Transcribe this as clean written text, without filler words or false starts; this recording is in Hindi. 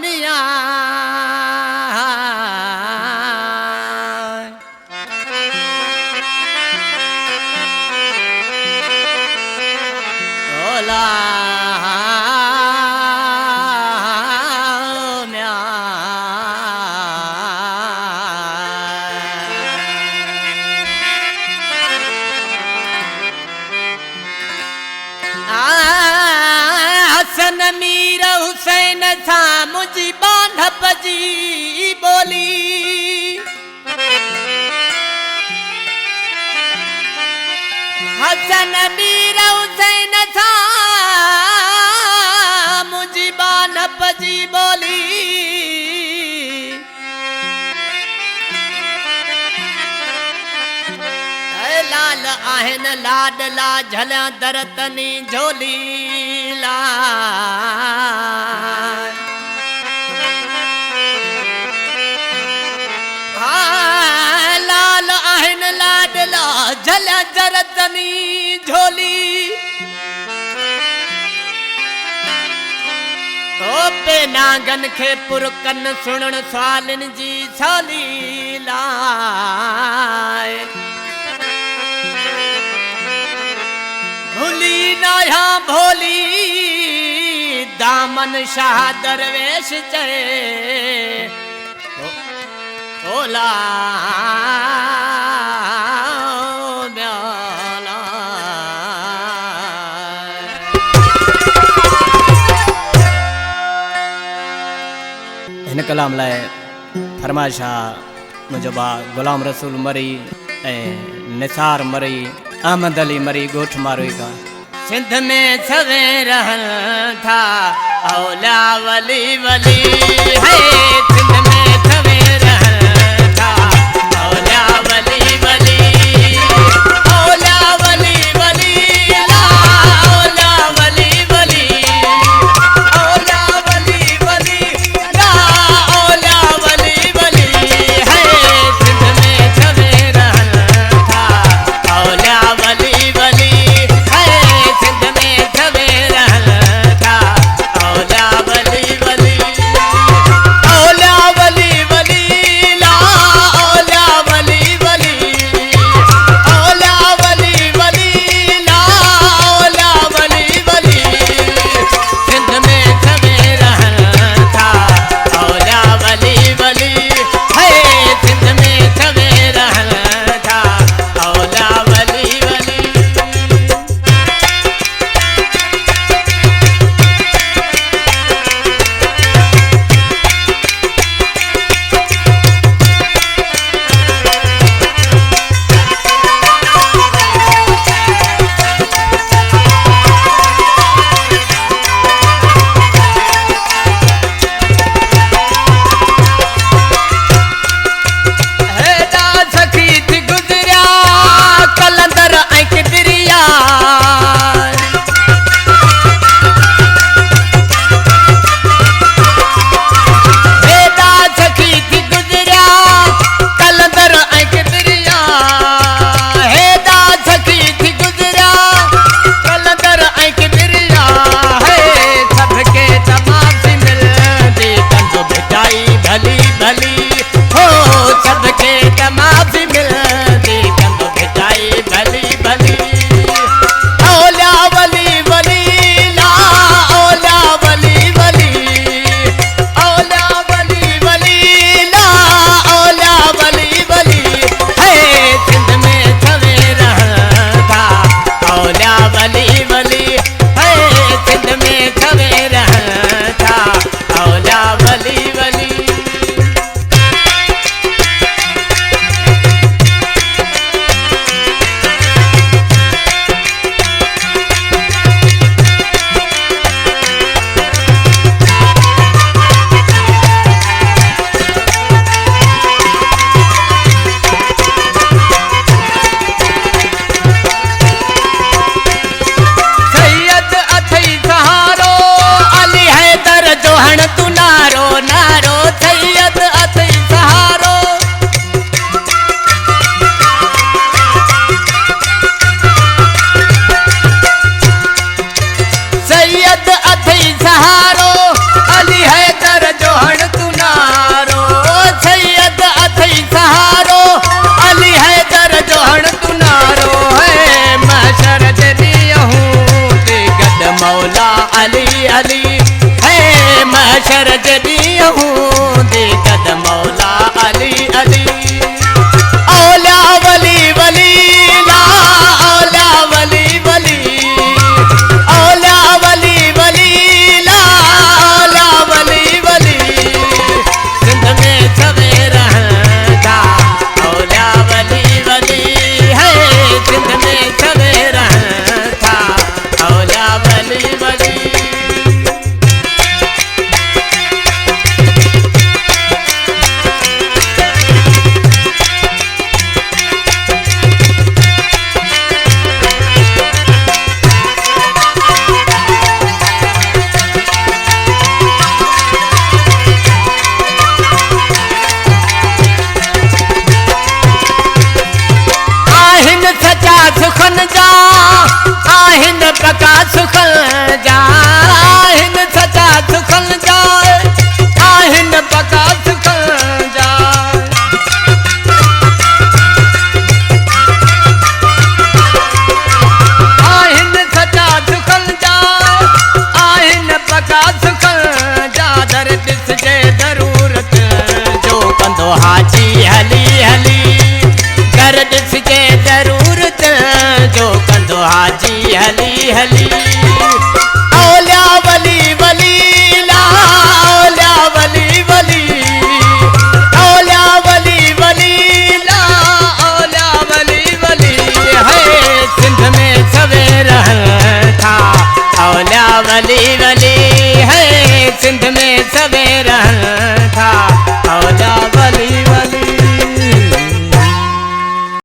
मियाँ ओला हसन मीर हुसैन था मुझी बांधप जी बोली हसन मीर हुसैन था मुझी बांधप जी बोली लाल आहन लाडला झल्या दरतनी झोली लाल आहन लाडला झल्या दरतनी झोली पे नागन खे पुरकन सुनण स्वालिन जी सोली लाए भूली नया भोली दामन शाह दरवेश चए ओला ब्याला इन कलाम लाए फरमाइशा मुझो बा गुलाम रसूल मरी निसार मरी अहमद अली मरी गोठ मारोई का सिंध में सवे रहन था औला वली वली है सिंध में सवे रहन था औला वली वली औला वली वली औला वली वली औला वली वली औला वली वली है सिंध में सवे रहन था औला वली वली सिंध में सवे रहन था औला वली वली औला वली अली अली है महशर जदी हूँ देखद मौला अली अली औला वली वली ला औला वली वली औला वली वली ला औला वली वली सिंध में छवे रहता औला वली वली है सिंध में छवे रहता औला वली वली सुखन जा आहिन पका सुखन जा आहिन सचा सुखन जा आहिन पका सुखन जा आहिन सचा सुखन जा आहिन पका सुखन जा दर दिस जे ज़रूरत जो कंदो हाजी हली हली दर दिस जे ज़रूरत जो कंदो हाजी हली हली औला वली वली ला औला वली वली औला वली वली ला औला वली वली है सिंध में सवेरा था औला वली वली है सिंध में